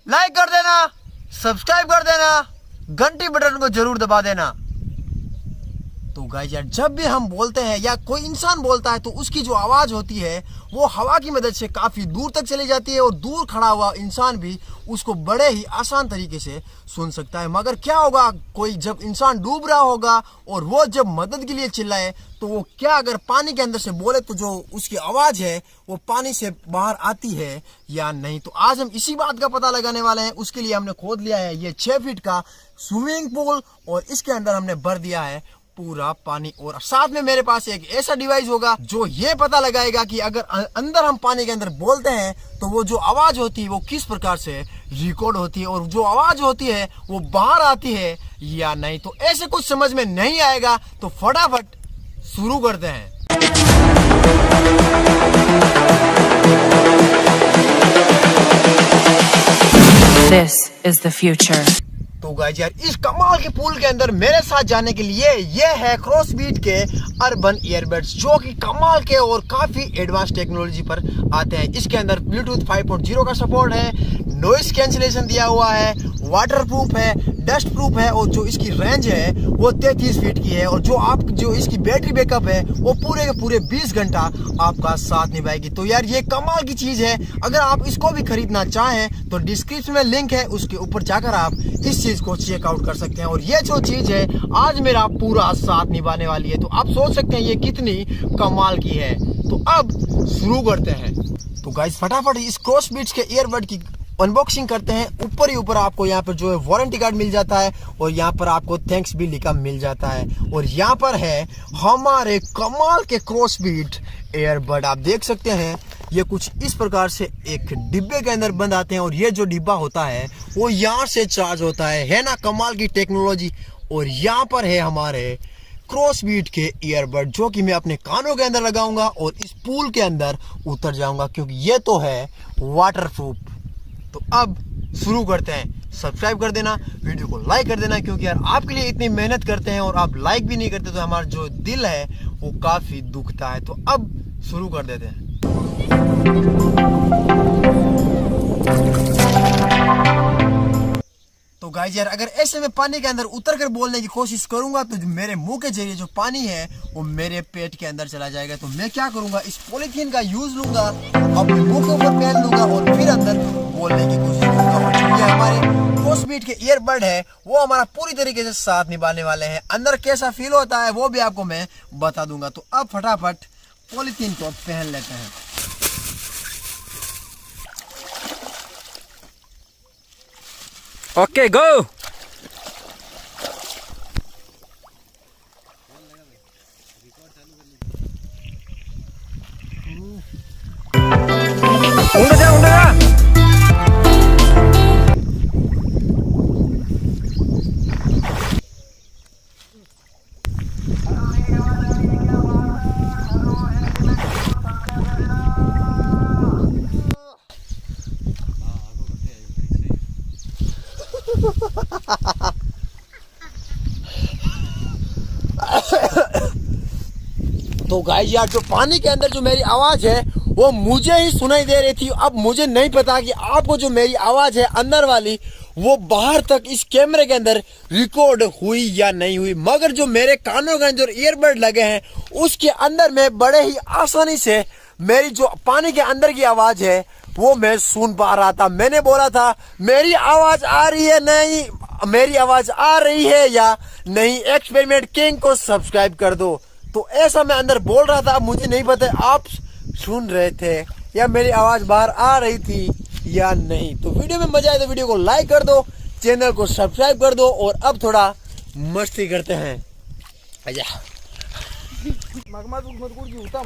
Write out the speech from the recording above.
Like कर देना, subscribe कर देना, घंटी बटन को जरूर दबा देना। तो गाइस यार, जब भी हम बोलते हैं या कोई इंसान बोलता है तो उसकी जो आवाज़ होती है वो हवा की मदद से काफ़ी दूर तक चली जाती है और दूर खड़ा हुआ इंसान भी उसको बड़े ही आसान तरीके से सुन सकता है। मगर क्या होगा, कोई जब इंसान डूब रहा होगा और वो जब मदद के लिए चिल्लाए तो वो क्या अगर पानी के अंदर से बोले तो जो उसकी आवाज़ है वो पानी से बाहर आती है या नहीं। तो आज हम इसी बात का पता लगाने वाले हैं। उसके लिए हमने खोद लिया है ये 6 फीट का स्विमिंग पूल और इसके अंदर हमने भर दिया है पूरा पानी। और साथ में मेरे पास एक ऐसा डिवाइस होगा जो ये पता लगाएगा कि अगर अंदर हम पानी के अंदर बोलते हैं तो वो जो आवाज होती है वो किस प्रकार से रिकॉर्ड होती है और जो आवाज होती है वो बाहर आती है या नहीं। तो ऐसे कुछ समझ में नहीं आएगा तो फटाफट शुरू करते हैं। This is the future. तो गाइस यार, इस कमाल के पूल के अंदर मेरे साथ जाने के लिए ये है क्रॉसबीट के अर्बन ईयरबड्स, जो कि कमाल के और काफी एडवांस टेक्नोलॉजी पर आते हैं। इसके अंदर ब्लूटूथ 5.0 का सपोर्ट है, नॉइस कैंसिलेशन दिया हुआ है, वाटर प्रूफ है, डस्ट प्रूफ है और जो इसकी रेंज है वो 33 फीट की है और जो इसकी बैटरी बैकअप है वो पूरे के पूरे 20 घंटा आपका साथ निभाएगी। तो यार ये कमाल की चीज है। अगर आप इसको भी खरीदना चाहें तो डिस्क्रिप्शन में लिंक है, उसके ऊपर जाकर आप इस चीज को चेकआउट कर सकते हैं। और ये जो चीज है आज मेरा पूरा साथ निभाने वाली है, तो आप सोच सकते हैं ये कितनी कमाल की है। तो अब शुरू करते हैं। तो गाइस फटाफट इस क्रॉसबीट्स के ईयरबड की अनबॉक्सिंग करते हैं। ऊपर ही ऊपर आपको यहाँ पर जो है वारंटी कार्ड मिल जाता है और यहाँ पर आपको थैंक्स भी लिखा मिल जाता है। और यहाँ पर है हमारे कमाल के क्रॉसबीट ईयरबड। आप देख सकते हैं ये कुछ इस प्रकार से एक डिब्बे के अंदर बंद आते हैं और ये जो डिब्बा होता है वो यहाँ से चार्ज होता है ना, कमाल की टेक्नोलॉजी। और यहाँ पर है हमारे क्रॉसबीट के ईयरबड जो कि मैं अपने कानों के अंदर लगाऊंगा और इस पूल के अंदर उतर जाऊंगा क्योंकि ये तो है वाटरप्रूफ। तो अब शुरू करते हैं। सब्सक्राइब कर देना, वीडियो को लाइक कर देना, क्योंकि यार आपके लिए इतनी मेहनत करते हैं और आप लाइक भी नहीं करते तो हमारा जो दिल है वो काफी दुखता है। तो अब शुरू कर देते हैं। तो गाइस यार, अगर ऐसे में पानी के अंदर उतर कर बोलने की कोशिश करूंगा तो जो मेरे मुंह के जरिए जो पानी है वो मेरे पेट के अंदर चला जाएगा। तो मैं क्या करूंगा, इस पॉलीथीन का यूज लूंगा, अपने मुंह के ऊपर पहन लूंगा और फिर अंदर बोलने की कोशिश करूंगा। और ये हमारे क्रॉसबीट के ईयरबड है वो हमारा पूरी तरीके से साथ निभाने वाले हैं। अंदर कैसा फील होता है वो भी आपको मैं बता दूंगा। तो अब फटाफट पॉलीथीन को पहन लेते हैं। Okay go. उड़ जा उड़ जा। तो गाइस यार, जो पानी के अंदर जो मेरी आवाज है वो मुझे ही सुनाई दे रही थी। अब मुझे नहीं पता कि आपको जो मेरी आवाज है अंदर वाली वो बाहर तक इस कैमरे के अंदर रिकॉर्ड हुई या नहीं हुई। मगर जो मेरे कानों के अंदर ईयरबड लगे हैं उसके अंदर मैं बड़े ही आसानी से मेरी जो पानी के अंदर की आवाज है वो मैं सुन पा रहा था। मैंने बोला था मेरी आवाज आ रही है नहीं, मेरी आवाज आ रही है या नहीं, एक्सपेरिमेंट किंग को सब्सक्राइब कर दो। तो ऐसा मैं अंदर बोल रहा था। मुझे नहीं पता आप सुन रहे थे या मेरी आवाज बाहर आ रही थी या नहीं। तो वीडियो में मजा आए तो वीडियो को लाइक कर दो, चैनल को सब्सक्राइब कर दो और अब थोड़ा मस्ती करते हैं। आजा मगमा तू मत कुछ होता